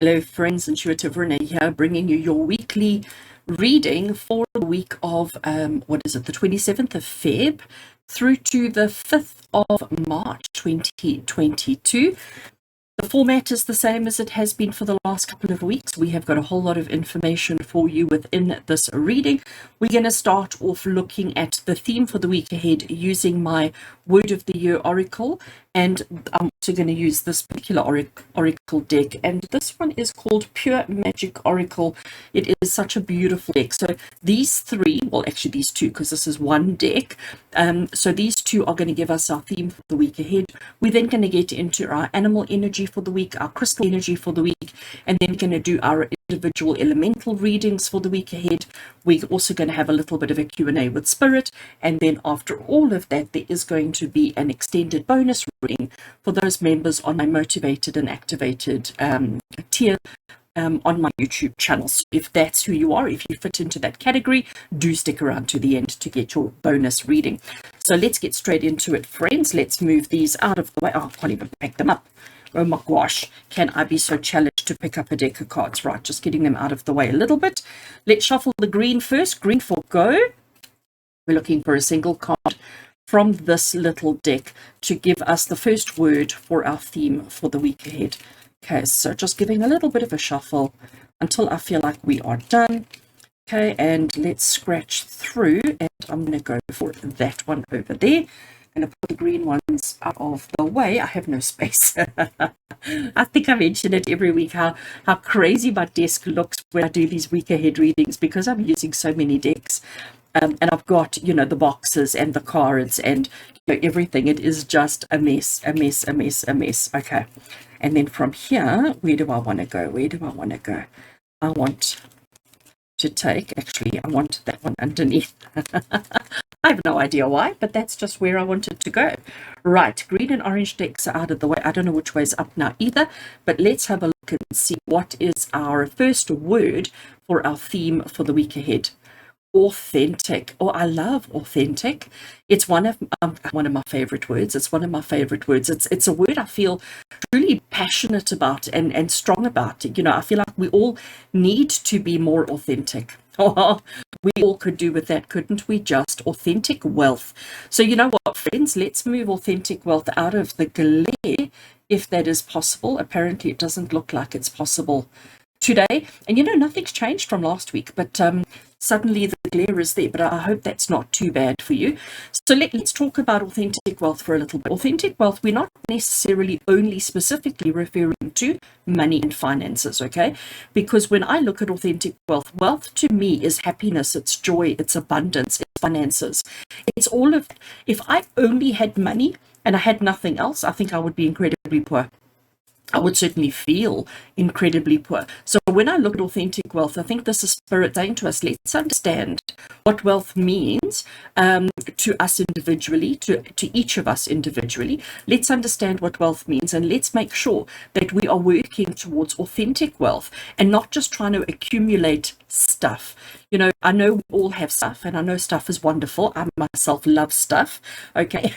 Hello friends, Intuitive Rene here, bringing you your weekly reading for the week of, the 27th of Feb through to the 5th of March 2022. The format is the same as it has been for the last couple of weeks. We have got a whole lot of information for you within this reading. We're going to start off looking at the theme for the week ahead using my Word of the Year Oracle, and I'm also going to use this particular Oracle deck, and this one is called Pure Magic Oracle. It is such a beautiful deck. So these three, well actually these two, because this is one deck, so these two are going to give us our theme for the week ahead. We're then going to get into our animal energy for the week, our crystal energy for the week, and then going to do our individual elemental readings for the week ahead. We're also going to have a little bit of a Q&A with Spirit, and then after all of that there is going to be an extended bonus reading for those members on my motivated and activated tier on my YouTube channel. So if that's who you are, if you fit into that category, do stick around to the end to get your bonus reading. So let's get straight into it, friends. Let's move these out of the way. Oh, I can't even pick them up. Oh my gosh, can I be so challenged to pick up a deck of cards? Right, just getting them out of the way a little bit. Let's shuffle the green first. Green for go. We're looking for a single card from this little deck to give us the first word for our theme for the week ahead. Okay, so just giving a little bit of a shuffle until I feel like we are done. Okay, and let's scratch through, and I'm going to go for that one over there. I'm going to put the green ones out of the way. I have no space. I think I mention it every week how crazy my desk looks when I do these week ahead readings, because I'm using so many decks. And I've got, you know, the boxes and the cards and, you know, everything. It is just a mess, a mess, a mess, a mess. Okay. And then from here, where do I want to go? Where do I want to go? I want to take, actually, I want that one underneath. I have no idea why, but that's just where I wanted to go. Right, green and orange decks are out of the way. I don't know which way is up now either, but let's have a look and see what is our first word for our theme for the week ahead. Authentic. Oh, I love authentic. It's one of my favorite words. It's one of my favorite words. It's a word I feel truly passionate about and strong about. You know, I feel like we all need to be more authentic. We all could do with that, couldn't we? Just authentic wealth. So you know what, friends, let's move authentic wealth out of the glare, if that is possible. Apparently it doesn't look like it's possible today, and you know, nothing's changed from last week, but suddenly the glare is there, but I hope that's not too bad for you. So let's talk about authentic wealth for a little bit. Authentic wealth, we're not necessarily only specifically referring to money and finances, okay? Because when I look at authentic wealth, wealth to me is happiness, it's joy, it's abundance, it's finances. It's all of, if I only had money and I had nothing else, I think I would be incredibly poor. I would certainly feel incredibly poor. So when I look at authentic wealth, I think this is Spirit saying to us, let's understand what wealth means to us individually, to each of us individually. Let's understand what wealth means, and let's make sure that we are working towards authentic wealth and not just trying to accumulate stuff. You know, I know we all have stuff, and I know stuff is wonderful. I myself love stuff, okay?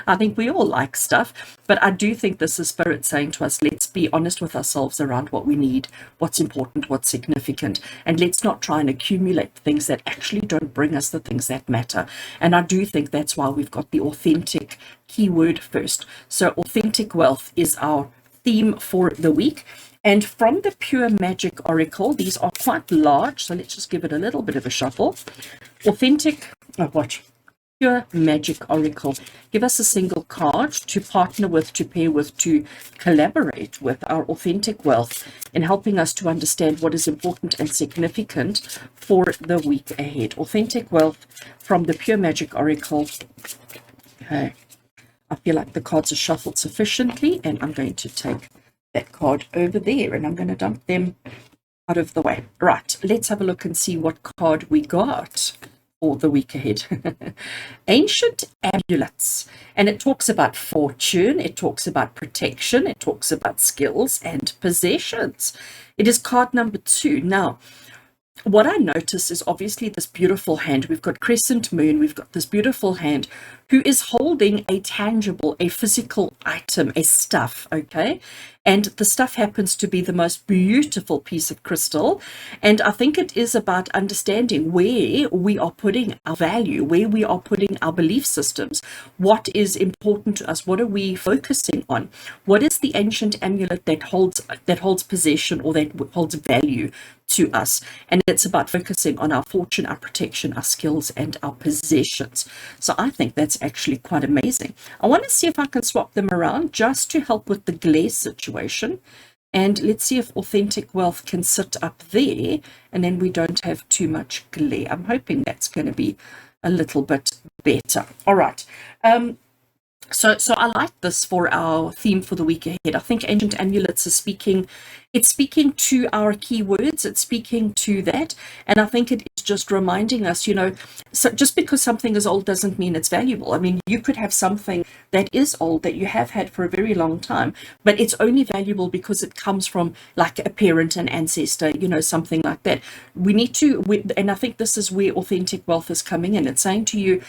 I think we all like stuff, but I do think this is Spirit saying to us, let's be honest with ourselves around what we need, what's important, what's significant, and let's not try and accumulate things that actually don't bring us the things that matter. And I do think that's why we've got the authentic keyword first. So authentic wealth is our theme for the week. And from the Pure Magic Oracle, these are quite large, so let's just give it a little bit of a shuffle. Authentic, Pure Magic Oracle. Give us a single card to partner with, to pair with, to collaborate with our authentic wealth in helping us to understand what is important and significant for the week ahead. Authentic wealth from the Pure Magic Oracle. Okay. I feel like the cards are shuffled sufficiently, and I'm going to take that card over there, and I'm going to dump them out of the way. Right, let's have a look and see what card we got for the week ahead. Ancient Amulets, and it talks about fortune, it talks about protection, it talks about skills and possessions. It is card number 2. Now, what I notice is obviously this beautiful hand. We've got crescent moon, we've got this beautiful hand who is holding a tangible, a physical item, a stuff, okay? And the stuff happens to be the most beautiful piece of crystal. And I think it is about understanding where we are putting our value, where we are putting our belief systems, what is important to us, what are we focusing on, what is the ancient amulet that holds possession or that holds value to us. And it's about focusing on our fortune, our protection, our skills, and our possessions. So I think that's actually quite amazing. I want to see if I can swap them around just to help with the glare situation. And let's see if authentic wealth can sit up there and then we don't have too much glare. I'm hoping that's going to be a little bit better. All right. So I like this for our theme for the week ahead. I think ancient amulets are speaking to our keywords, it's speaking to that. And I think it is just reminding us, so just because something is old doesn't mean it's valuable. I mean, you could have something that is old that you have had for a very long time, but it's only valuable because it comes from like a parent, an ancestor, something like that. And I think this is where authentic wealth is coming in. It's saying to you,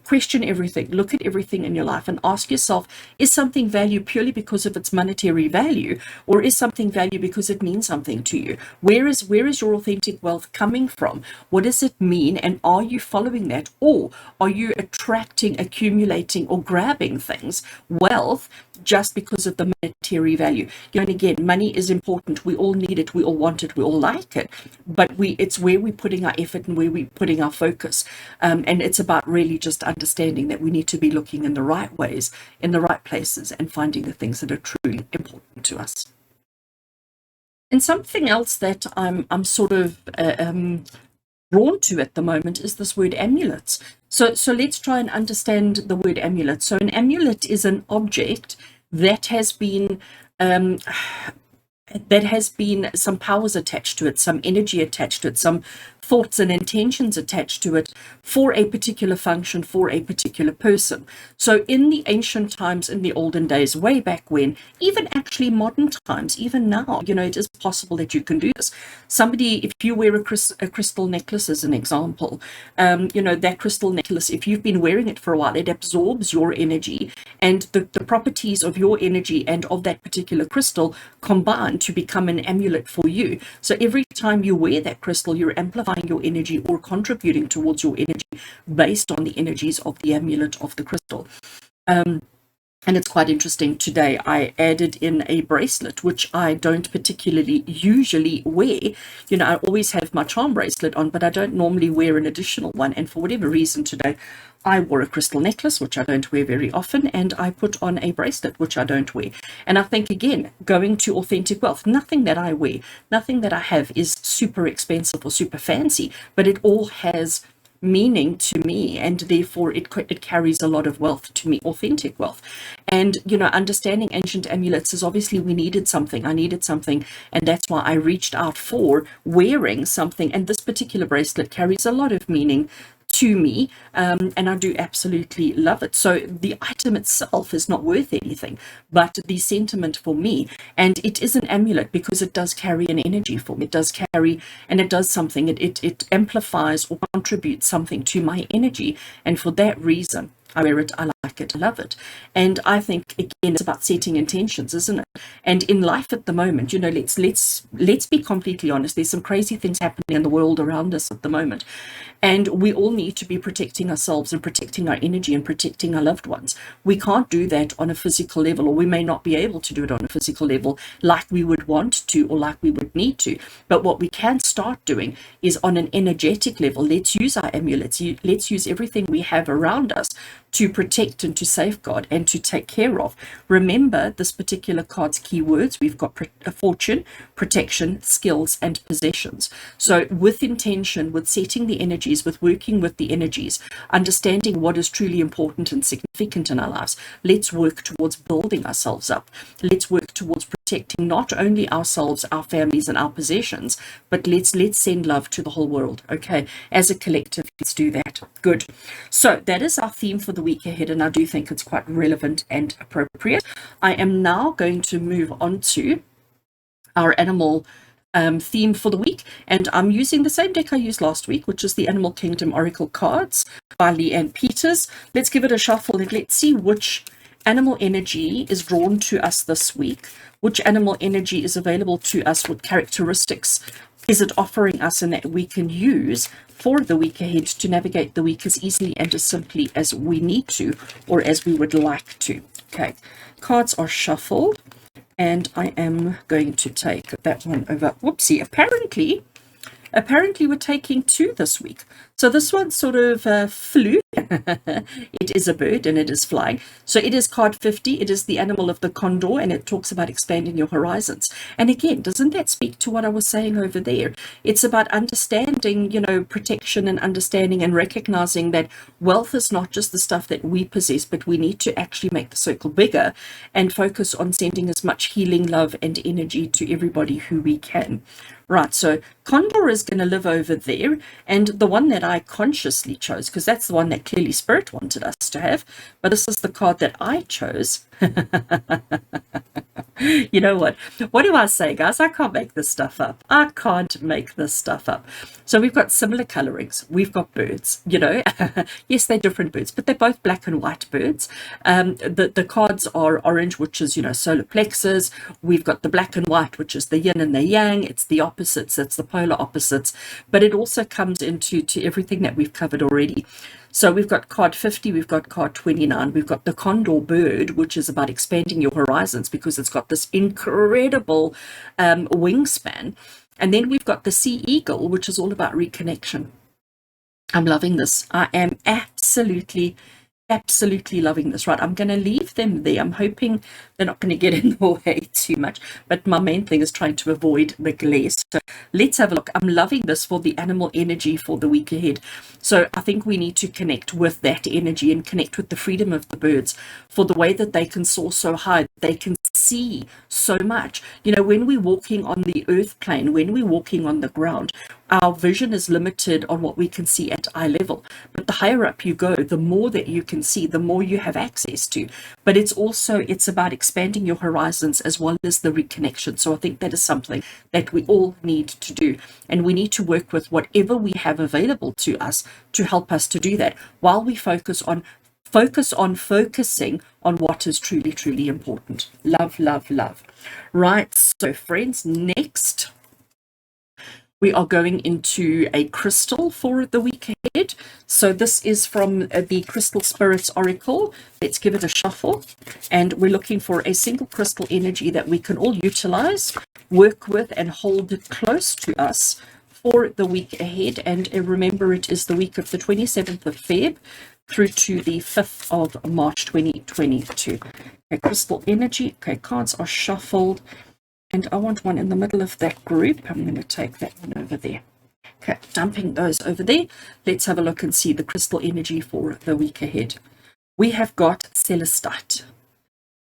question everything, look at everything in your life and ask yourself, is something value purely because of its monetary value, or is something value because it means something to you? Where is your authentic wealth coming from? What does it mean? And are you following that? Or are you attracting, accumulating, or grabbing things, wealth, just because of the monetary value? And again, money is important. We all need it. We all want it. We all like it. But it's where we're putting our effort and where we're putting our focus. And it's about really just understanding that we need to be looking in the right ways, in the right places, and finding the things that are truly important to us. And something else that I'm sort of drawn to at the moment is this word amulets. So let's try and understand the word amulet. So an amulet is an object that has been some powers attached to it, some energy attached to it, some thoughts and intentions attached to it for a particular function, for a particular person. So in the ancient times, in the olden days, way back when, even actually modern times, even now, it is possible that you can do this. If you wear a crystal necklace as an example, that crystal necklace, if you've been wearing it for a while, it absorbs your energy, and the properties of your energy and of that particular crystal combine to become an amulet for you. So every time you wear that crystal, you're amplifying your energy or contributing towards your energy based on the energies of the amulet of the crystal. And it's quite interesting. Today I added in a bracelet, which I don't particularly usually wear. I always have my charm bracelet on, but I don't normally wear an additional one. And for whatever reason today, I wore a crystal necklace, which I don't wear very often, and I put on a bracelet, which I don't wear. And I think, again, going to authentic wealth, nothing that I wear, nothing that I have is super expensive or super fancy, but it all has meaning to me, and therefore it carries a lot of wealth to me, authentic wealth. And understanding ancient amulets is obviously I needed something, and that's why I reached out for wearing something. And this particular bracelet carries a lot of meaning to me, and I do absolutely love it. So the item itself is not worth anything, but the sentiment for me, and it is an amulet because it does carry an energy for me. It does carry, and it does something. It amplifies or contributes something to my energy, and for that reason, I wear it, I like it, I love it. And I think, again, it's about setting intentions, isn't it? And in life at the moment, let's be completely honest. There's some crazy things happening in the world around us at the moment. And we all need to be protecting ourselves and protecting our energy and protecting our loved ones. We can't do that on a physical level, or we may not be able to do it on a physical level like we would want to or like we would need to. But what we can start doing is on an energetic level. Let's use our amulets. Let's use everything we have around us to protect and to safeguard and to take care of. Remember this particular card's keywords. We've got fortune, protection, skills, and possessions. So with intention, with setting the energies, with working with the energies, understanding what is truly important and significant in our lives, let's work towards building ourselves up. Let's work towards protecting not only ourselves, our families, and our possessions, but let's send love to the whole world. Okay, as a collective, let's do that. Good. So that is our theme for the week ahead, and I do think it's quite relevant and appropriate. I am now going to move on to our animal theme for the week, and I'm using the same deck I used last week, which is the Animal Kingdom Oracle cards by Leanne Peters. Let's give it a shuffle and let's see which animal energy is drawn to us this week, which animal energy is available to us, what characteristics is it offering us, and that we can use for the week ahead to navigate the week as easily and as simply as we need to, or as we would like to. Okay, cards are shuffled, and I am going to take that one over. Whoopsie, apparently we're taking 2 this week. So this one sort of flew. It is a bird and it is flying. So it is card 50. It is the animal of the condor, and it talks about expanding your horizons. And again, doesn't that speak to what I was saying over there? It's about understanding, protection, and understanding and recognizing that wealth is not just the stuff that we possess, but we need to actually make the circle bigger and focus on sending as much healing, love, and energy to everybody who we can. Right, so Condor is going to live over there, and the one that I consciously chose, because that's the one that clearly Spirit wanted us to have, but this is the card that I chose. You know what? What do I say, guys? I can't make this stuff up. I can't make this stuff up. So we've got similar colorings. We've got birds, Yes, they're different birds, but they're both black and white birds. The cards are orange, which is, solar plexus. We've got the black and white, which is the yin and the yang. It's the opposites. It's the polar opposites. But it also comes into everything that we've covered already. So we've got card 50, we've got card 29, we've got the condor bird, which is about expanding your horizons because it's got this incredible wingspan. And then we've got the sea eagle, which is all about reconnection. I'm loving this. I am absolutely loving this. Right, I'm going to leave them there. I'm hoping they're not going to get in the way too much, but my main thing is trying to avoid the glare. So let's have a look. I'm loving this for the animal energy for the week ahead. So I think we need to connect with that energy and connect with the freedom of the birds, for the way that they can soar so high, they can see so much. When we're walking on the earth plane, when we're walking on the ground, our vision is limited on what we can see at eye level. But the higher up you go, the more that you can see, the more you have access to. But it's about expanding your horizons as well as the reconnection. So I think that is something that we all need to do. And we need to work with whatever we have available to us to help us to do that, while we focusing on what is truly, truly important. Love, love, love. Right, so friends, next we are going into a crystal for the week ahead. So this is from the Crystal Spirits Oracle. Let's give it a shuffle. And we're looking for a single crystal energy that we can all utilize, work with, and hold close to us for the week ahead. And remember, it is the week of the 27th of Feb through to the 5th of March 2022. Okay, crystal energy. Okay, cards are shuffled. And I want one in the middle of that group. I'm going to take that one over there. Okay, dumping those over there. Let's have a look and see the crystal energy for the week ahead. We have got Celestite.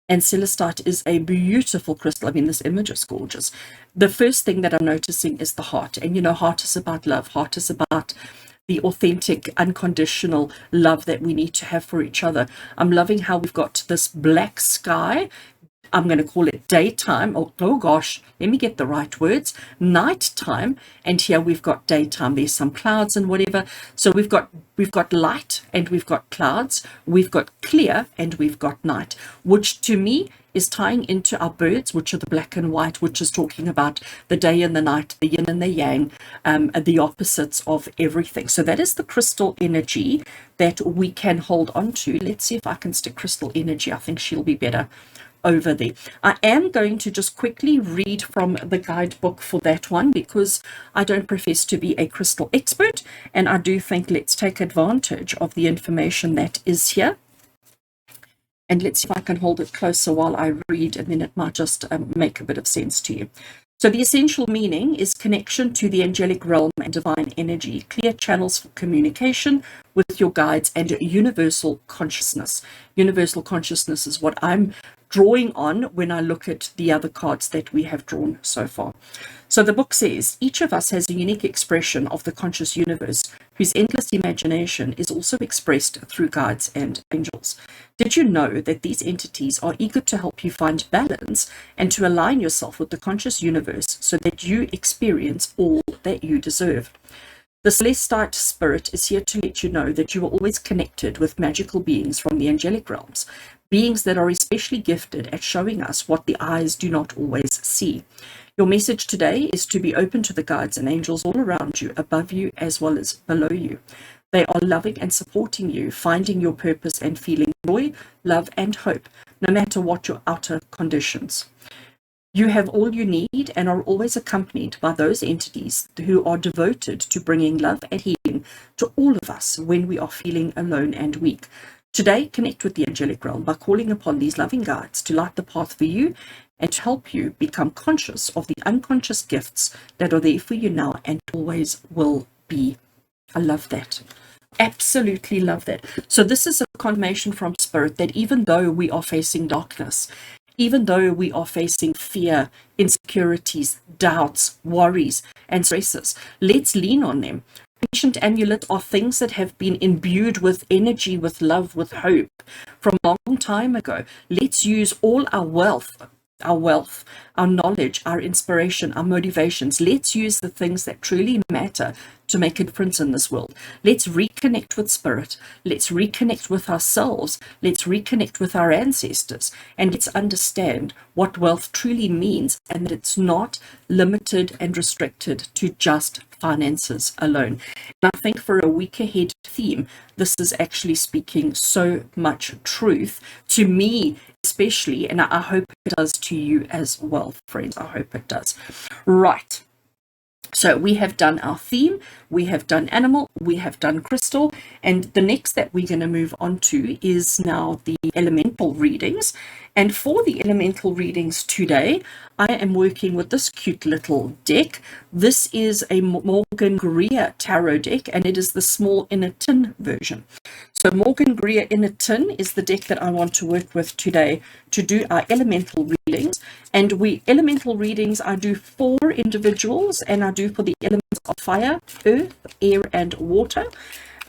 And Celestite is a beautiful crystal. I mean, this image is gorgeous. The first thing that I'm noticing is the heart. And heart is about love. Heart is about the authentic, unconditional love that we need to have for each other. I'm loving how we've got this black sky. I'm going to call it daytime. Oh gosh, let me get the right words. Nighttime, and here we've got daytime. There's some clouds and whatever. So we've got light and we've got clouds. We've got clear and we've got night, which to me is tying into our birds, which are the black and white, which is talking about the day and the night, the yin and the yang, the opposites of everything. So that is the crystal energy that we can hold on to. Let's see if I can stick crystal energy. I think she'll be better over there. I am going to just quickly read from the guidebook for that one, because I don't profess to be a crystal expert, and I do think let's take advantage of the information that is here. And let's see if I can hold it closer while I read, and then it might just make a bit of sense to you. So the essential meaning is connection to the angelic realm and divine energy, clear channels for communication with your guides and universal consciousness. Universal consciousness is what I'm drawing on when I look at the other cards that we have drawn so far. So the book says, each of us has a unique expression of the conscious universe, whose endless imagination is also expressed through guides and angels. Did you know that these entities are eager to help you find balance and to align yourself with the conscious universe so that you experience all that you deserve? The Celestite Spirit is here to let you know that you are always connected with magical beings from the angelic realms, beings that are especially gifted at showing us what the eyes do not always see. Your message today is to be open to the guides and angels all around you, above you as well as below you. They are loving and supporting you, finding your purpose and feeling joy, love and hope, no matter what your outer conditions. You have all you need and are always accompanied by those entities who are devoted to bringing love and healing to all of us when we are feeling alone and weak. Today, connect with the angelic realm by calling upon these loving guides to light the path for you and to help you become conscious of the unconscious gifts that are there for you now and always will be. I love that. Absolutely love that. So this is a confirmation from Spirit that even though we are facing darkness, even though we are facing fear, insecurities, doubts, worries, and stresses, let's lean on them. Ancient amulets are things that have been imbued with energy, with love, with hope from a long time ago. Let's use all our wealth, our knowledge, our inspiration, our motivations. Let's use the things that truly matter to make a difference in this world. Let's reconnect with Spirit. Let's reconnect with ourselves. Let's reconnect with our ancestors. And let's understand what wealth truly means and that it's not limited and restricted to just finances alone. And I think for a week ahead theme, this is actually speaking so much truth to me, especially, and I hope it does to you as well, friends. I hope it does. Right. So we have done our theme, we have done animal, we have done crystal, and the next that we're going to move on to is now the elemental readings. And for the elemental readings today, I am working with this cute little deck. This is a Morgan Greer tarot deck, and it is the small inner tin version. So Morgan Greer Inner Tin is the deck that I want to work with today to do our elemental readings. And elemental readings I do for individuals, and I do for the elements of fire, earth, air, and water.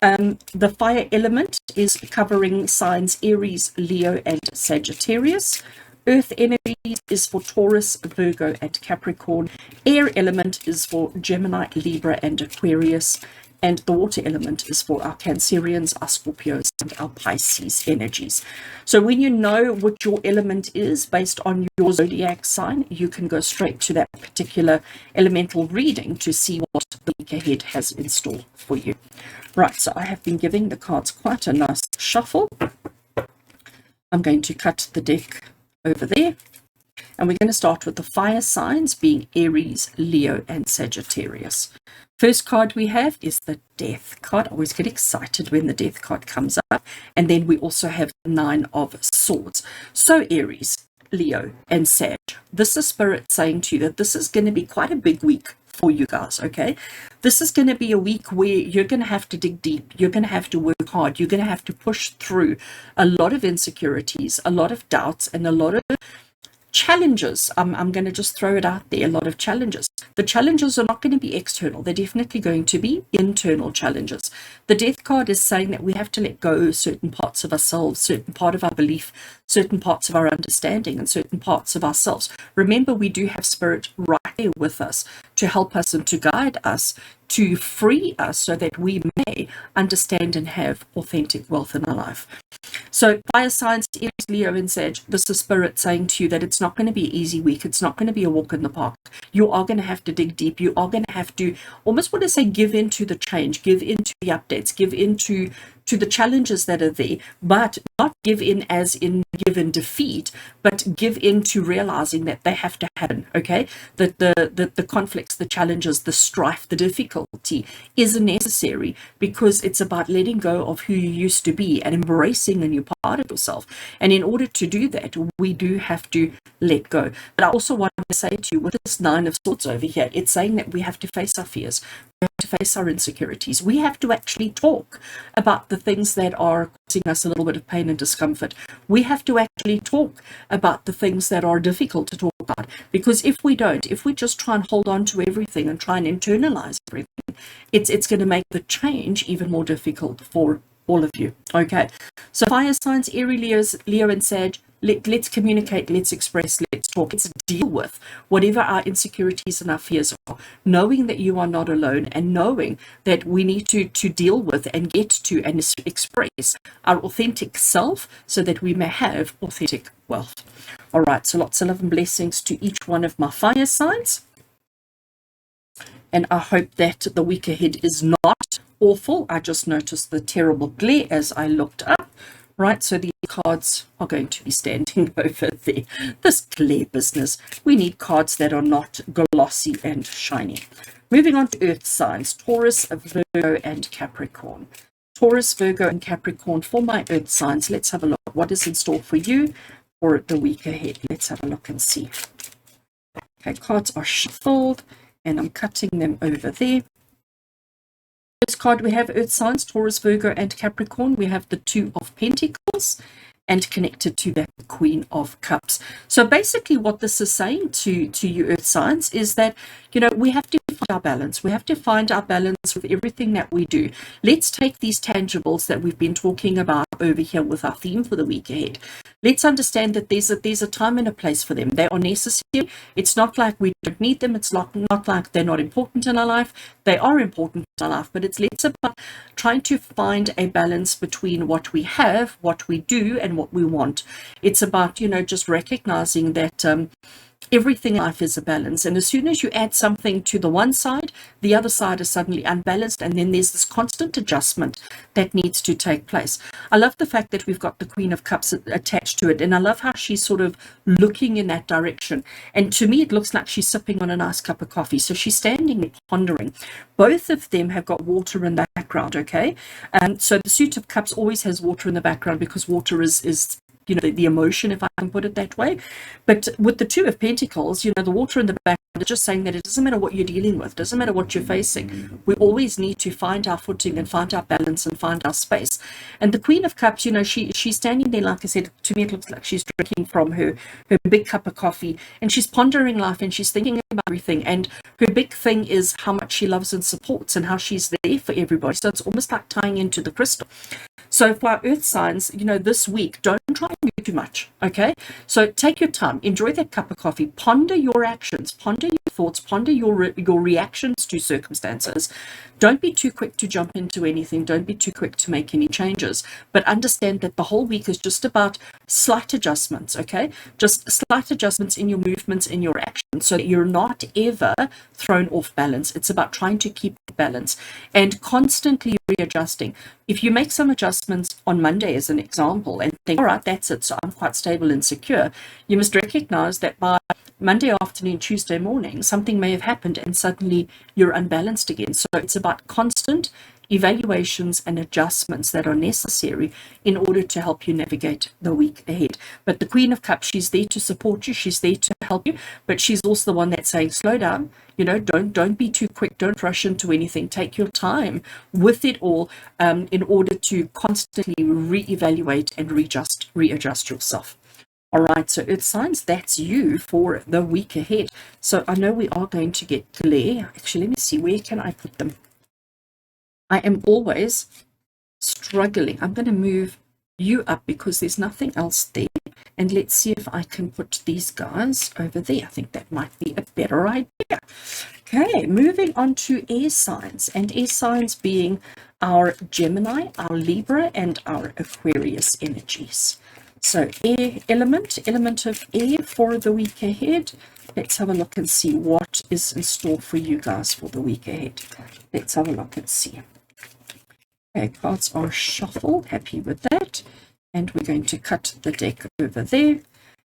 The fire element is covering signs Aries, Leo, and Sagittarius. Earth energy is for Taurus, Virgo, and Capricorn. Air element is for Gemini, Libra, and Aquarius. And the water element is for our Cancerians, our Scorpios, and our Pisces energies. So when you know what your element is based on your zodiac sign, you can go straight to that particular elemental reading to see what the week ahead has in store for you. Right, so I have been giving the cards quite a nice shuffle. I'm going to cut the deck over there. And we're going to start with the fire signs being Aries, Leo, and Sagittarius. First card we have is the Death card. I always get excited when the Death card comes up. And then we also have the Nine of Swords. So Aries, Leo, and Sag. This is Spirit saying to you that this is going to be quite a big week for you guys, okay? This is going to be a week where you're going to have to dig deep. You're going to have to work hard. You're going to have to push through a lot of insecurities, a lot of doubts, and a lot of challenges. I'm going to just throw it out there, a lot of challenges. The challenges are not going to be external. They're definitely going to be internal challenges. The Death card is saying that we have to let go certain parts of ourselves, certain part of our belief, certain parts of our understanding, and certain parts of ourselves. Remember, we do have Spirit right there with us to help us and to guide us, to free us so that we may understand and have authentic wealth in our life. So fire signs, Aries, Leo, and Sag, this is Spirit saying to you that it's not going to be an easy week. It's not going to be a walk in the park. You are going to have to dig deep. You are going to have to, almost want to say, give into the change, give into the updates, give into the challenges that are there, but not give in as in give in defeat, but give in to realizing that they have to happen, okay? That the conflicts, the challenges, the strife, the difficulty is necessary, because it's about letting go of who you used to be and embracing a new part of yourself. And in order to do that, we do have to let go. But I also want to say to you, with this Nine of Swords over here, it's saying that we have to face our fears. have to face our insecurities. We have to actually talk about the things that are causing us a little bit of pain and discomfort. We have to actually talk about the things that are difficult to talk about. Because if we don't, if we just try and hold on to everything and try and internalize everything, it's going to make the change even more difficult for all of you. Okay, so fire signs, Aries, Leo and Sag, let's communicate, let's express, let's talk, let's deal with whatever our insecurities and our fears are, knowing that you are not alone, and knowing that we need to deal with and get to and express our authentic self so that we may have authentic wealth. All right, so lots of love and blessings to each one of my fire signs. And I hope that the week ahead is not awful. I just noticed the terrible glare as I looked up. Right, so these cards are going to be standing over there. This glare business. We need cards that are not glossy and shiny. Moving on to earth signs, Taurus, Virgo, and Capricorn. Taurus, Virgo, and Capricorn for my earth signs. Let's have a look. What is in store for you for the week ahead? Let's have a look and see. Okay, cards are shuffled, and I'm cutting them over there. First card we have earth signs, Taurus, Virgo, and Capricorn. We have the Two of Pentacles, and connected to that Queen of Cups. So basically what this is saying to you earth signs is that, you know, we have to find our balance. We have to find our balance with everything that we do. Let's take these tangibles that we've been talking about over here with our theme for the week ahead. Let's understand that there's a time and a place for them. They are necessary. It's not like we don't need them. It's not like they're not important in our life. They are important in our life, but it's less about trying to find a balance between what we have, what we do, and what we want. It's about, you know, just recognizing that everything in life is a balance, and as soon as you add something to the one side, the other side is suddenly unbalanced, and then there's this constant adjustment that needs to take place. I love the fact that we've got the Queen of Cups attached to it, and I love how she's sort of looking in that direction, and to me it looks like she's sipping on a nice cup of coffee. So she's standing and pondering. Both of them have got water in the background. Okay, so the Suit of Cups always has water in the background because water is you know, the emotion, if I can put it that way. But with the Two of Pentacles, you know, the water in the background is just saying that it doesn't matter what you're dealing with, doesn't matter what you're facing. We always need to find our footing and find our balance and find our space. And the Queen of Cups, you know, she's standing there, like I said, to me it looks like she's drinking from her big cup of coffee, and she's pondering life, and she's thinking about everything, and her big thing is how much she loves and supports and how she's there for everybody. So it's almost like tying into the crystal. So for our earth signs, you know, this week, don't try and do too much, okay? So take your time, enjoy that cup of coffee, ponder your actions, ponder your thoughts, ponder your reactions to circumstances. Don't be too quick to jump into anything. Don't be too quick to make any changes. But understand that the whole week is just about slight adjustments, okay? Just slight adjustments in your movements, in your actions, so that you're not ever thrown off balance. It's about trying to keep balance and constantly readjusting. If you make some adjustments on Monday, as an example, and think, all right, that's it, so I'm quite stable and secure, you must recognize that by Monday afternoon, Tuesday morning, something may have happened and suddenly you're unbalanced again. So it's about constant evaluations and adjustments that are necessary in order to help you navigate the week ahead. But the Queen of Cups, she's there to support you, she's there to help you, but she's also the one that's saying, slow down, you know, don't be too quick, don't rush into anything, take your time with it all, in order to constantly reevaluate and readjust yourself. All right, so earth signs, that's you for the week ahead. So I know we are going to get glare. Actually, let me see, where can I put them? I am always struggling. I'm going to move you up because there's nothing else there. And let's see if I can put these guys over there. I think that might be a better idea. Okay, moving on to air signs. And air signs being our Gemini, our Libra, and our Aquarius energies. So air element of air for the week ahead. Let's have a look and see what is in store for you guys for the week ahead. Let's have a look and see. Okay, cards are shuffled. Happy with that. And we're going to cut the deck over there.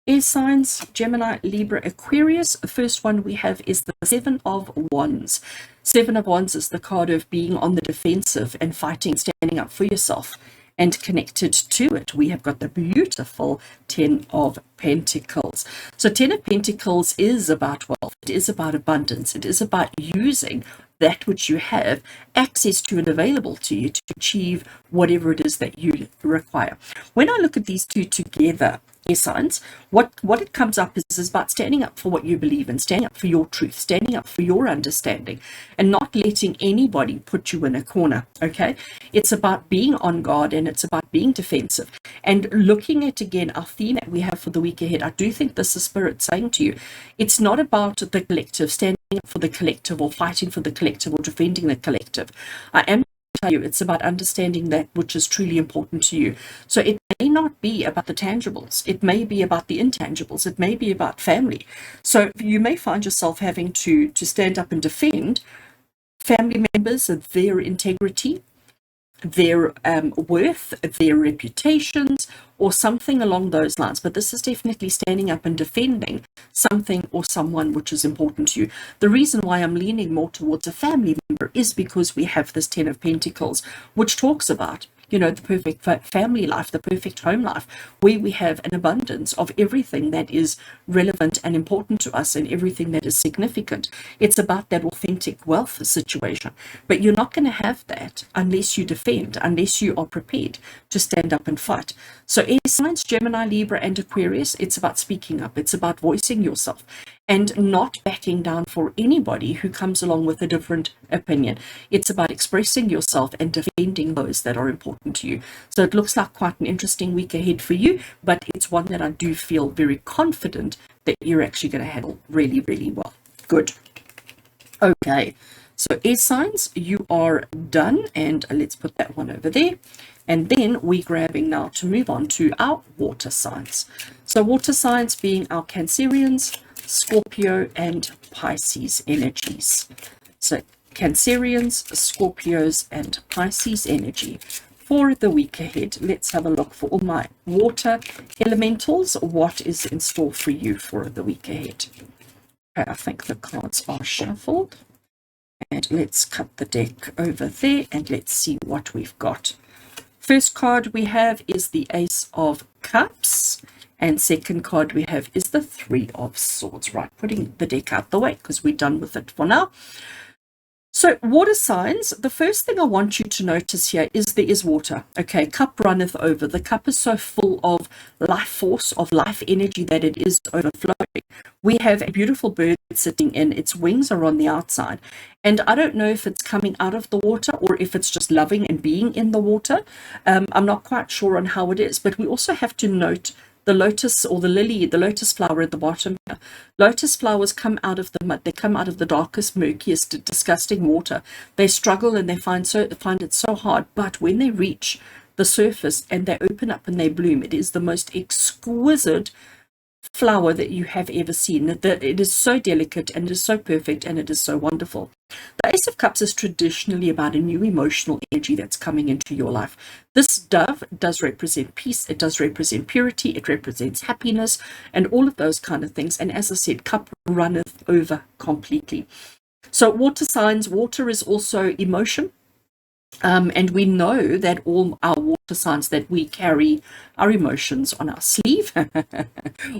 Air signs, Gemini, Libra, Aquarius. The first one we have is the Seven of Wands. Seven of Wands is the card of being on the defensive and fighting, standing up for yourself. And connected to it, we have got the beautiful 10 of Pentacles. So 10 of Pentacles is about wealth. It is about abundance. It is about using that which you have access to and available to you to achieve whatever it is that you require. When I look at these two together, air signs, what it comes up is about standing up for what you believe in, standing up for your truth, standing up for your understanding, and not letting anybody put you in a corner. Okay, it's about being on guard, and it's about being defensive. And looking at, again, our theme that we have for the week ahead, I do think this is Spirit saying to you, it's not about the collective, standing up for the collective or fighting for the collective or defending the collective. I am tell you, it's about understanding that which is truly important to you. So it may not be about the tangibles, it may be about the intangibles, it may be about family. So you may find yourself having to stand up and defend family members, their integrity, their worth, their reputations, or something along those lines. But this is definitely standing up and defending something or someone which is important to you. The reason why I'm leaning more towards a family member is because we have this 10 of Pentacles, which talks about, you know, the perfect family life, the perfect home life, where we have an abundance of everything that is relevant and important to us and everything that is significant. It's about that authentic wealth situation. But you're not going to have that unless you defend, unless you are prepared to stand up and fight. So air signs, Gemini, Libra, and Aquarius, it's about speaking up. It's about voicing yourself and not backing down for anybody who comes along with a different opinion. It's about expressing yourself and defending those that are important to you. So it looks like quite an interesting week ahead for you, but it's one that I do feel very confident that you're actually going to handle really, really well. Good. Okay. So air signs, you are done, and let's put that one over there. And then we're grabbing now to move on to our water signs. So water signs being our Cancerians, Scorpio, and Pisces energies. So Cancerians, Scorpios, and Pisces energy for the week ahead. Let's have a look for all my water elementals. What is in store for you for the week ahead? Okay, I think the cards are shuffled. And let's cut the deck over there and let's see what we've got. First card we have is the Ace of Cups. And second card we have is the Three of Swords. Right, putting the deck out the way because we're done with it for now. So water signs, the first thing I want you to notice here is there is water. Okay, cup runneth over. The cup is so full of life force, of life energy that it is overflowing. We have a beautiful bird sitting in. Its wings are on the outside. And I don't know if it's coming out of the water or if it's just loving and being in the water. I'm not quite sure on how it is, but we also have to note the lotus or the lily, the lotus flower at the bottom here. Lotus flowers come out of the mud. They come out of the darkest, murkiest, disgusting water. They struggle and they find it so hard. But when they reach the surface and they open up and they bloom, it is the most exquisite flower that you have ever seen. It is so delicate and it is so perfect and it is so wonderful. The Ace of Cups is traditionally about a new emotional energy that's coming into your life. This dove does represent peace, it does represent purity, it represents happiness and all of those kind of things. And as I said, cup runneth over completely. So water signs, water is also emotion. And we know that all our water signs that we carry our emotions on our sleeve.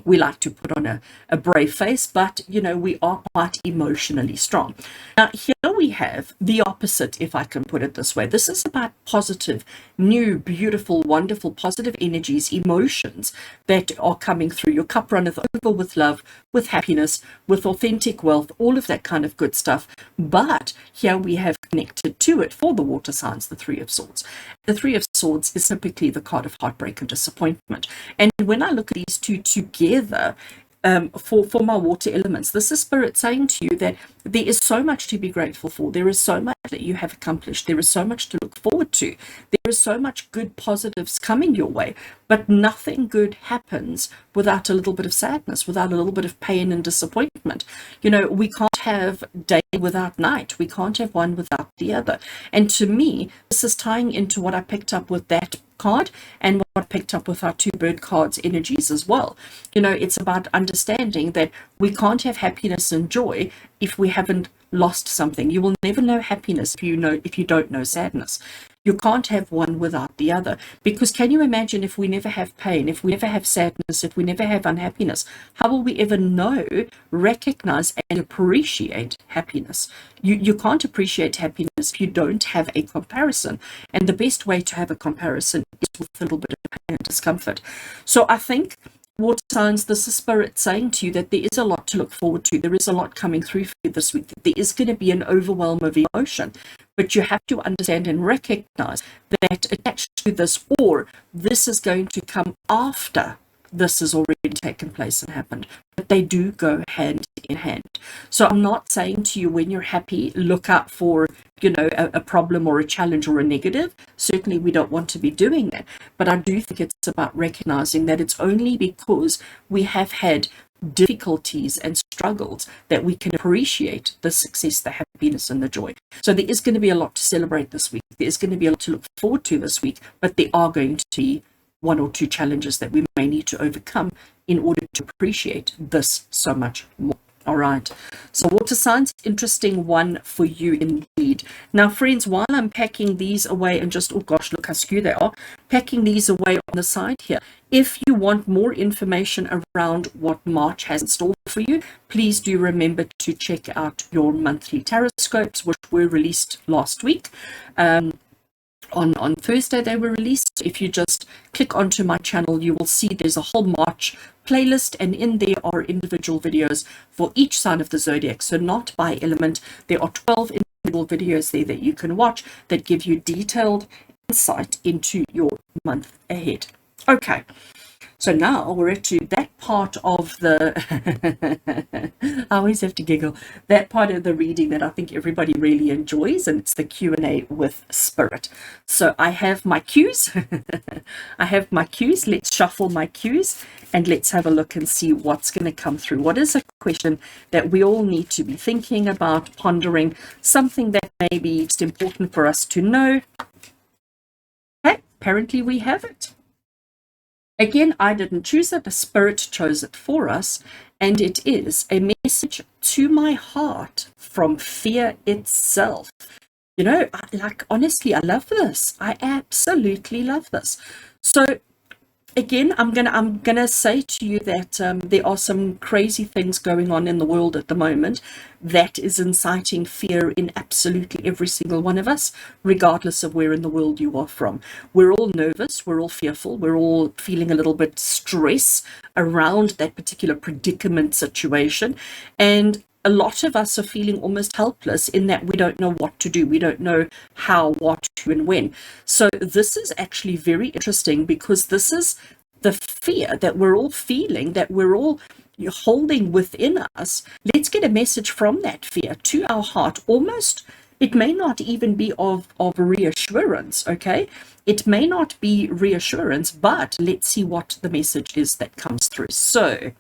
We like to put on a brave face, but you know, we are quite emotionally strong. Now here we have the opposite, if I can put it this way. This is about positive, new, beautiful, wonderful, positive energies, emotions that are coming through. Your cup runneth over with love, with happiness, with authentic wealth, all of that kind of good stuff. But here we have connected to it for the water signs, the Three of Swords. The Three of Swords is typically the card of heartbreak and disappointment. And when I look at these two together, for my water elements, this is Spirit saying to you that there is so much to be grateful for. There is so much that you have accomplished. There is so much to look forward to. There is so much good positives coming your way, but nothing good happens without a little bit of sadness, without a little bit of pain and disappointment. You know, we can't have day without night. We can't have one without the other. And to me, this is tying into what I picked up with that card and what I picked up with our two bird cards energies as well. You know, it's about understanding that we can't have happiness and joy if we haven't lost something. You will never know happiness if you don't know sadness. You can't have one without the other. Because can you imagine if we never have pain, if we never have sadness, if we never have unhappiness, how will we ever know, recognize, and appreciate happiness? You can't appreciate happiness if you don't have a comparison. And the best way to have a comparison is with a little bit of pain and discomfort. So I think water signs, this is spirit saying to you that there is a lot to look forward to. There is a lot coming through for you this week. There is going to be an overwhelm of emotion, but you have to understand and recognize that attached to this, or this is going to come after this has already taken place and happened, but they do go hand in hand. So I'm not saying to you when you're happy, look out for, you know, a problem or a challenge or a negative. Certainly we don't want to be doing that, but I do think it's about recognizing that it's only because we have had difficulties and struggles that we can appreciate the success, the happiness, and the joy. So there is going to be a lot to celebrate this week. There is going to be a lot to look forward to this week, but there are going to be one or two challenges that we may need to overcome in order to appreciate this so much more. All right. So water signs, interesting one for you indeed. Now, friends, while I'm packing these away and just, oh gosh, look how skew they are, packing these away on the side here. If you want more information around what March has in store for you, please do remember to check out your monthly taroscopes, which were released last week. On Thursday they were released. If you just click onto my channel, you will see there's a whole March playlist, and in there are individual videos for each sign of the zodiac, so not by element. There are 12 individual videos there that you can watch that give you detailed insight into your month ahead. Okay, so now we're to that part of the I always have to giggle, that part of the reading that I think everybody really enjoys, and it's the Q&A with Spirit. So I have my cues. I have my cues. Let's shuffle my cues and let's have a look and see what's going to come through. What is a question that we all need to be thinking about, pondering, something that may be just important for us to know? Okay, apparently we have it. Again, I didn't choose it, the Spirit chose it for us, and it is a message to my heart from fear itself. You know, honestly, I love this. I absolutely love this. So again, I'm gonna say to you that there are some crazy things going on in the world at the moment that is inciting fear in absolutely every single one of us, regardless of where in the world you are from. We're all nervous, we're all fearful, we're all feeling a little bit stress around that particular predicament situation, and a lot of us are feeling almost helpless in that we don't know what to do. We don't know how, what, who, and when. So this is actually very interesting because this is the fear that we're all feeling, that we're all holding within us. Let's get a message from that fear to our heart. Almost, it may not even be of reassurance, okay? It may not be reassurance, but let's see what the message is that comes through. So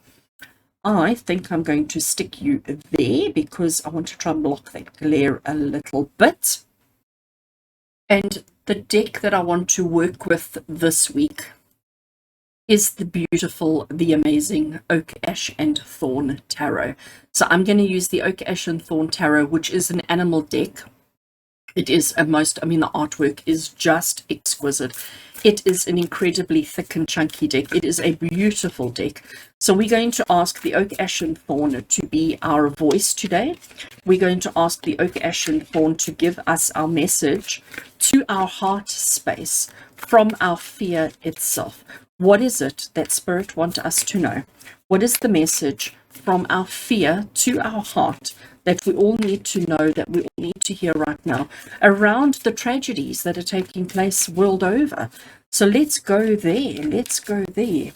I think I'm going to stick you there because I want to try and block that glare a little bit. And the deck that I want to work with this week is the beautiful, the amazing Oak, Ash, and Thorn Tarot. So I'm going to use the Oak, Ash, and Thorn Tarot, which is an animal deck. It is the artwork is just exquisite. It is an incredibly thick and chunky deck. It is a beautiful deck. So we're going to ask the Oak, Ash, and Thorn to be our voice today. We're going to ask the Oak, Ash, and Thorn to give us our message to our heart space from our fear itself. What is it that Spirit wants us to know? What is the message from our fear to our heart that we all need to know, that we all need to hear right now around the tragedies that are taking place world over? So let's go there. Let's go there.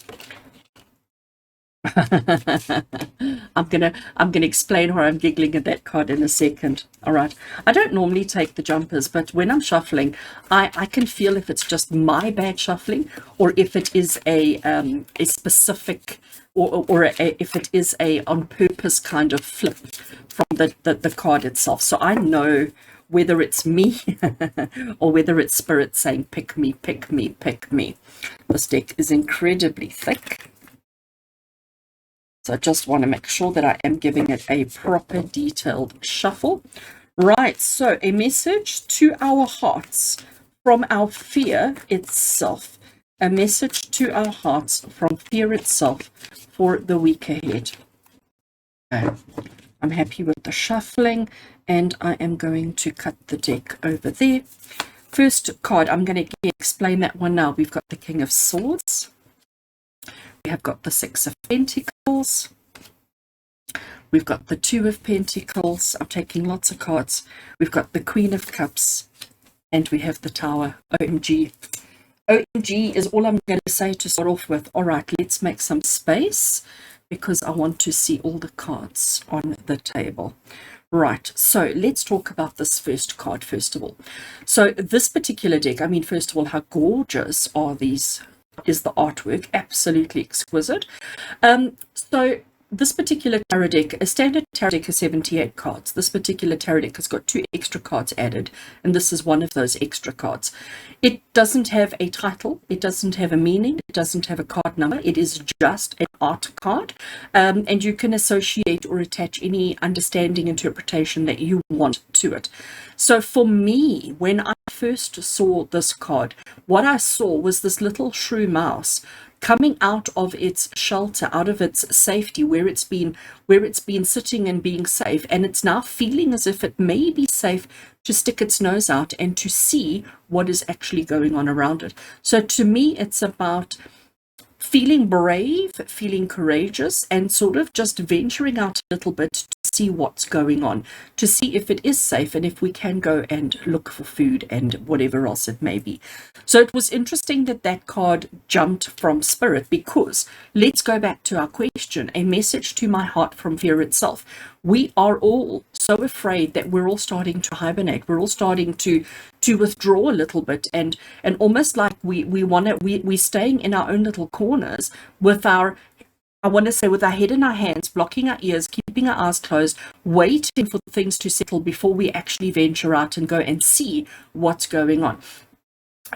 I'm gonna explain why I'm giggling at that card in a second. All right, I don't normally take the jumpers, but when I'm shuffling, I can feel if it's just my bad shuffling or if it is a specific or if it is a on purpose kind of flip from the card itself. So I know whether it's me or whether it's Spirit saying pick me, pick me, pick me. This deck is incredibly thick. So I just want to make sure that I am giving it a proper detailed shuffle. Right, so a message to our hearts from our fear itself. A message to our hearts from fear itself for the week ahead. Okay. I'm happy with the shuffling, and I am going to cut the deck over there. First card, I'm going to explain that one now. We've got the King of Swords. We have got the Six of Pentacles. We've got the Two of Pentacles. I'm taking lots of cards. We've got the Queen of Cups. And we have the Tower. OMG. OMG is all I'm going to say to start off with. All right, let's make some space because I want to see all the cards on the table. Right, so let's talk about this first card first of all. So this particular deck, I mean, first of all, how gorgeous are these? Is the artwork absolutely exquisite? So this particular tarot deck, a standard tarot deck is 78 cards. This particular tarot deck has got 2 extra cards added, and this is one of those extra cards. It doesn't have a title, it doesn't have a meaning, it doesn't have a card number, it is just an art card, and you can associate or attach any understanding, interpretation that you want to it. So for me, when I first saw this card, what I saw was this little shrew mouse coming out of its shelter, out of its safety, where it's been sitting and being safe, and it's now feeling as if it may be safe to stick its nose out and to see what is actually going on around it. So to me, it's about feeling brave, feeling courageous, and sort of just venturing out a little bit to see what's going on, to see if it is safe and if we can go and look for food and whatever else it may be. So it was interesting that that card jumped from Spirit, because let's go back to our question, a message to my heart from fear itself. We are all so afraid that we're all starting to hibernate. We're all starting to withdraw a little bit, and almost like we're staying in our own little corners with our, I want to say, with our head in our hands, blocking our ears, keeping our eyes closed, waiting for things to settle before we actually venture out and go and see what's going on.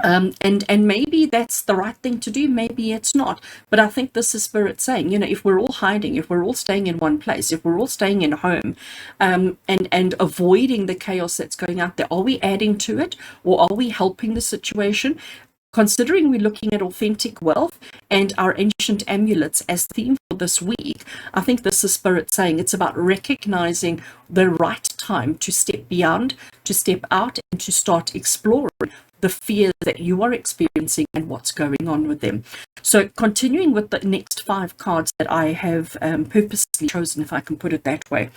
And maybe that's the right thing to do, maybe it's not, but I think this is Spirit saying, you know, if we're all hiding, if we're all staying in one place, if we're all staying in home, and avoiding the chaos that's going out there, are we adding to it, or are we helping the situation? Considering we're looking at authentic wealth and our ancient amulets as theme for this week, I think this is Spirit saying it's about recognizing the right time to step beyond, to step out, and to start exploring the fears that you are experiencing and what's going on with them. So continuing with the next 5 cards that I have purposely chosen, if I can put it that way,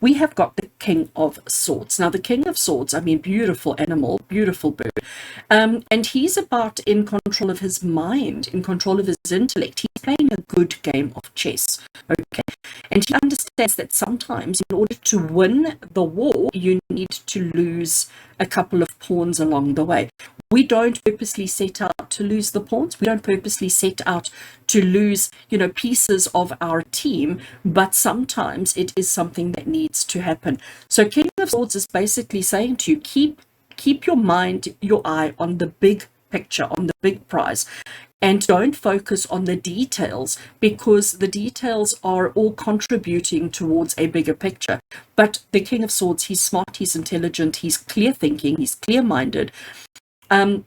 we have got the King of Swords. Now the King of Swords, I mean, beautiful animal, beautiful bird, and he's about in control of his mind, in control of his intellect. He's playing a good game of chess, okay? And he understands that sometimes in order to win the war, you need to lose a couple of pawns along the way. We don't purposely set out to lose the pawns. We don't purposely set out to lose, you know, pieces of our team, but sometimes it is something that needs to happen. So King of Swords is basically saying to you, keep your mind, your eye on the big picture, on the big prize, and don't focus on the details, because the details are all contributing towards a bigger picture. But the King of Swords, he's smart, he's intelligent, he's clear thinking, he's clear-minded, and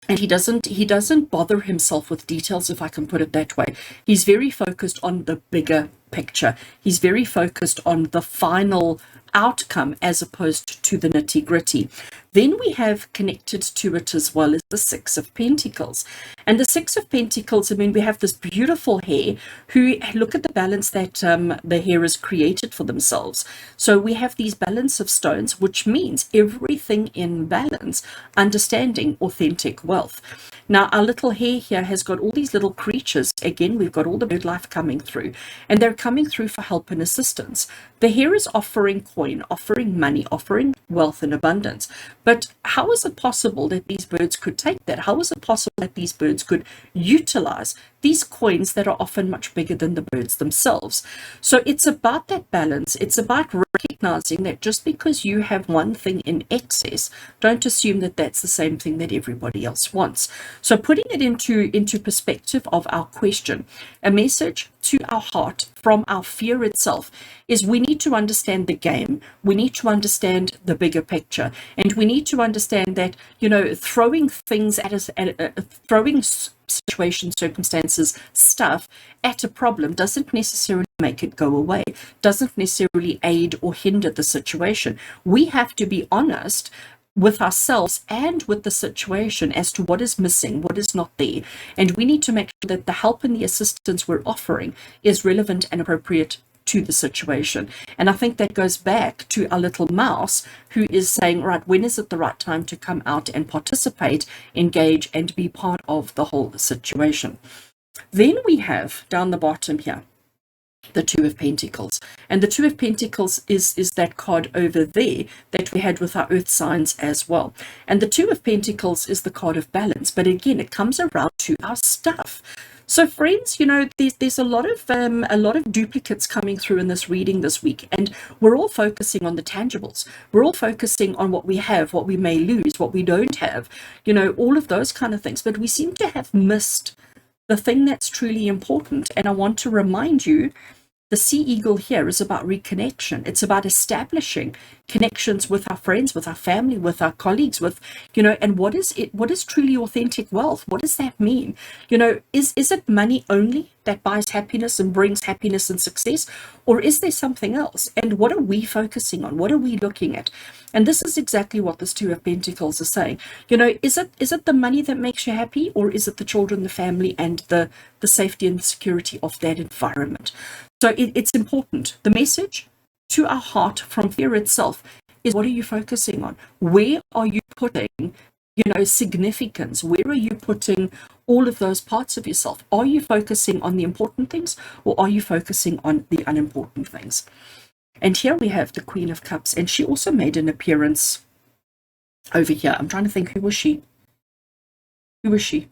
he doesn't bother himself with details, if I can put it that way. He's very focused on the bigger picture. He's very focused on the final outcome as opposed to the nitty-gritty. Then we have connected to it as well as the Six of Pentacles. And the Six of Pentacles, I mean, we have this beautiful hare who, look at the balance that the hare has created for themselves. So we have these balance of stones, which means everything in balance, understanding authentic wealth. Now, our little hare here has got all these little creatures. Again, we've got all the bird life coming through, and they're coming through for help and assistance. The hare is offering coin, offering money, offering wealth and abundance. But how is it possible that these birds could take that? How is it possible that these birds could utilize these coins that are often much bigger than the birds themselves? So it's about that balance. It's about recognizing that just because you have one thing in excess, don't assume that that's the same thing that everybody else wants. So putting it into perspective of our question, a message to our heart from our fear itself is we need to understand the game. We need to understand the bigger picture, and we need to understand that, throwing things at us, throwing situations, circumstances, stuff at a problem doesn't necessarily make it go away, doesn't necessarily aid or hinder the situation. We have to be honest with ourselves and with the situation as to what is missing, what is not there. And we need to make sure that the help and the assistance we're offering is relevant and appropriate to the situation. And I think that goes back to our little mouse who is saying, right, when is it the right time to come out and participate, engage, and be part of the whole situation? Then we have down the bottom here, the Two of Pentacles. And the Two of Pentacles is that card over there that we had with our earth signs as well. And the Two of Pentacles is the card of balance. But again, it comes around to our stuff. So friends, there's a lot of duplicates coming through in this reading this week, and we're all focusing on the tangibles. We're all focusing on what we have, what we may lose, what we don't have, all of those kind of things. But we seem to have missed the thing that's truly important. And I want to remind you, the sea eagle here is about reconnection. It's about establishing connections with our friends, with our family, with our colleagues, with, and what is it? What is truly authentic wealth? What does that mean? Is it money only that buys happiness and brings happiness and success? Or is there something else? And what are we focusing on? What are we looking at? And this is exactly what this Two of Pentacles is saying. Is it the money that makes you happy, or is it the children, the family, and the safety and security of that environment? So it's important. The message to our heart from fear itself is, what are you focusing on? Where are you putting, significance? Where are you putting all of those parts of yourself? Are you focusing on the important things, or are you focusing on the unimportant things? And here we have the Queen of Cups, and she also made an appearance over here. I'm trying to think, who was she? Who was she?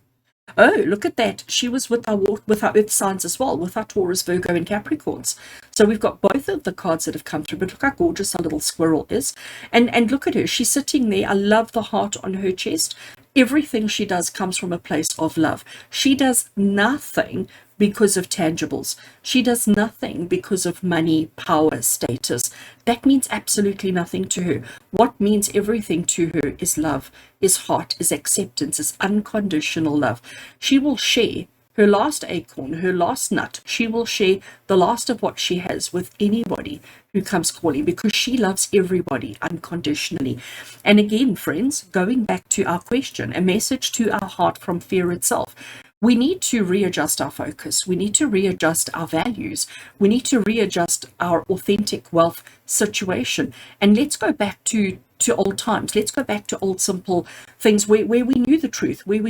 Oh, look at that. She was with our earth signs as well, with our Taurus, Virgo, and Capricorns. So we've got both of the cards that have come through, but look how gorgeous our little squirrel is. And look at her. She's sitting there. I love the heart on her chest. Everything she does comes from a place of love. She does nothing because of tangibles. She does nothing because of money, power, status. That means absolutely nothing to her. What means everything to her is love, is heart, is acceptance, is unconditional love. She will share her last acorn, her last nut. She will share the last of what she has with anybody who comes calling, because she loves everybody unconditionally. And again, friends, going back to our question, a message to our heart from fear itself. We need to readjust our focus. We need to readjust our values. We need to readjust our authentic wealth situation. And let's go back to old times. Let's go back to old simple things where we knew the truth, where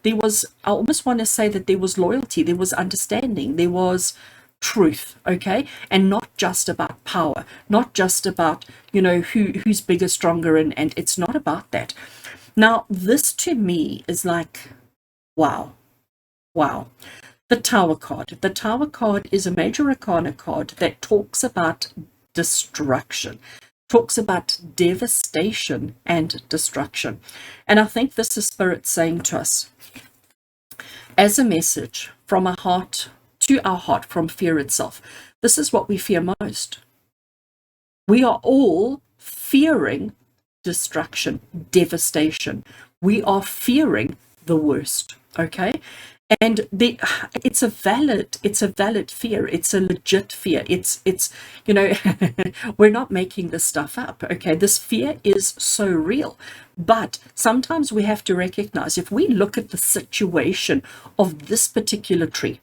there was, I almost want to say that there was loyalty, there was understanding, there was truth, okay? And not just about power, not just about, who's bigger, stronger, and it's not about that. Now, this to me is like, wow. The Tower card. The Tower card is a major arcana card that talks about destruction, talks about devastation and destruction. And I think this is Spirit saying to us, as a message from our heart to our heart from fear itself, this is what we fear most. We are all fearing destruction, devastation. We are fearing the worst. Okay, and it's a valid fear. It's a legit fear. It's we're not making this stuff up. Okay, this fear is so real. But sometimes we have to recognize, if we look at the situation of this particular tree,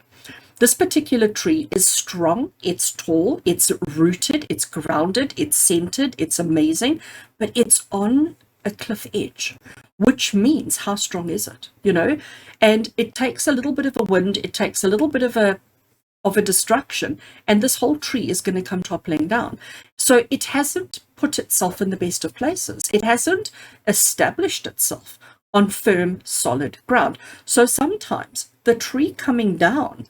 this particular tree is strong, it's tall, it's rooted, it's grounded, it's centered, it's amazing, but it's on a cliff edge, which means how strong is it, and it takes a little bit of a wind, it takes a little bit of a destruction, and this whole tree is going to come toppling down. So it hasn't put itself in the best of places. It hasn't established itself on firm, solid ground. So sometimes the tree coming down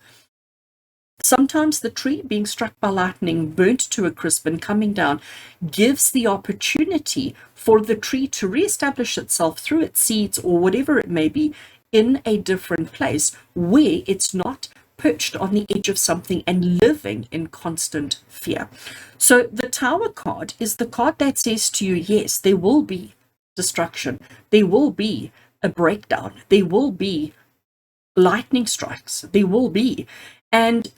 Sometimes the tree being struck by lightning, burnt to a crisp and coming down, gives the opportunity for the tree to reestablish itself through its seeds or whatever it may be in a different place where it's not perched on the edge of something and living in constant fear. So the Tower card is the card that says to you, yes, there will be destruction, there will be a breakdown, there will be lightning strikes, there will be, and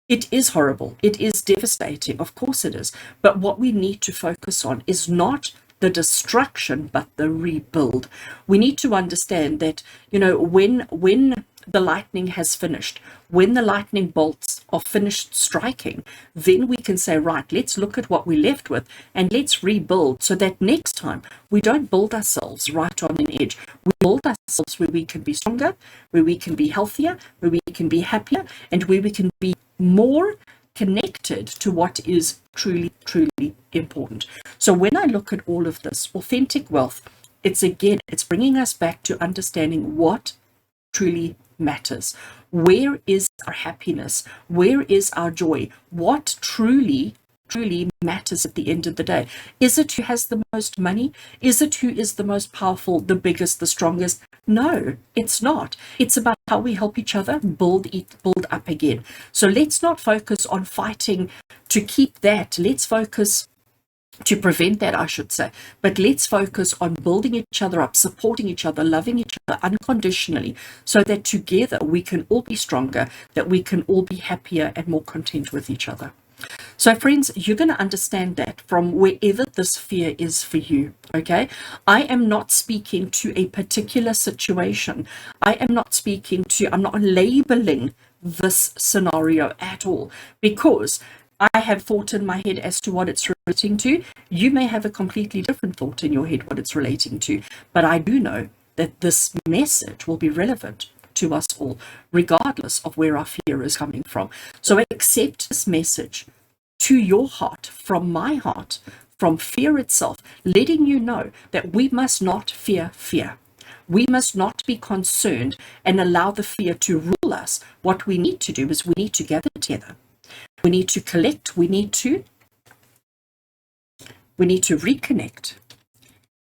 it is horrible. It is devastating. Of course it is. But what we need to focus on is not the destruction, but the rebuild. We need to understand that, when the lightning has finished, when the lightning bolts are finished striking, then we can say, right, let's look at what we're left with and let's rebuild so that next time we don't build ourselves right on an edge. We build ourselves where we can be stronger, where we can be healthier, where we can be happier, and where we can be more connected to what is truly, truly important. So when I look at all of this, authentic wealth, it's bringing us back to understanding what truly matters. Where is our happiness? Where is our joy? What truly matters at the end of the day? Is it who has the most money? Is it who is the most powerful, the biggest, the strongest? No, it's not. It's about how we help each other build up again. So let's not focus on fighting to keep that. Let's focus to prevent that, I should say. But let's focus on building each other up, supporting each other, loving each other unconditionally, so that together we can all be stronger, that we can all be happier and more content with each other. So friends, you're going to understand that from wherever this fear is for you, okay? I am not speaking to a particular situation. I'm not labeling this scenario at all, because I have thought in my head as to what it's relating to. You may have a completely different thought in your head what it's relating to, but I do know that this message will be relevant to us all, regardless of where our fear is coming from. So accept this message to your heart, from my heart, from fear itself, letting you know that we must not fear fear. We must not be concerned and allow the fear to rule us. What we need to do is we need to gather together. We need to collect, we need to reconnect,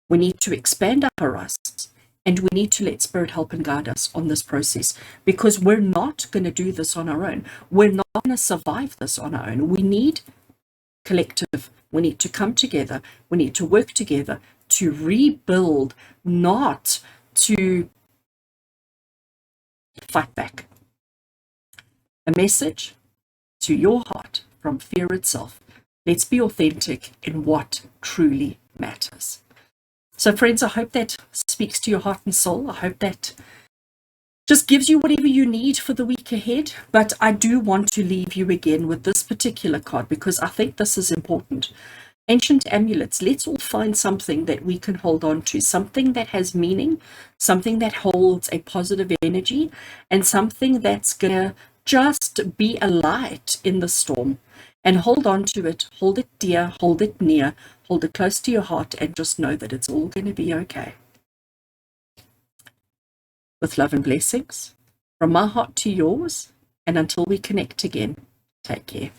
we need to expand our horizons, and we need to let Spirit help and guide us on this process, because we're not going to do this on our own. We're not going to survive this on our own. We need collective. We need to come together. We need to work together to rebuild, not to fight back. A message to your heart from fear itself. Let's be authentic in what truly matters. So friends, I hope that speaks to your heart and soul. I hope that just gives you whatever you need for the week ahead. But I do want to leave you again with this particular card, because I think this is important. Ancient amulets. Let's all find something that we can hold on to, something that has meaning, something that holds a positive energy, and something that's gonna just be a light in the storm. And hold on to it, hold it dear, hold it near, hold it close to your heart, and just know that it's all going to be okay. With love and blessings, from my heart to yours, and until we connect again, take care.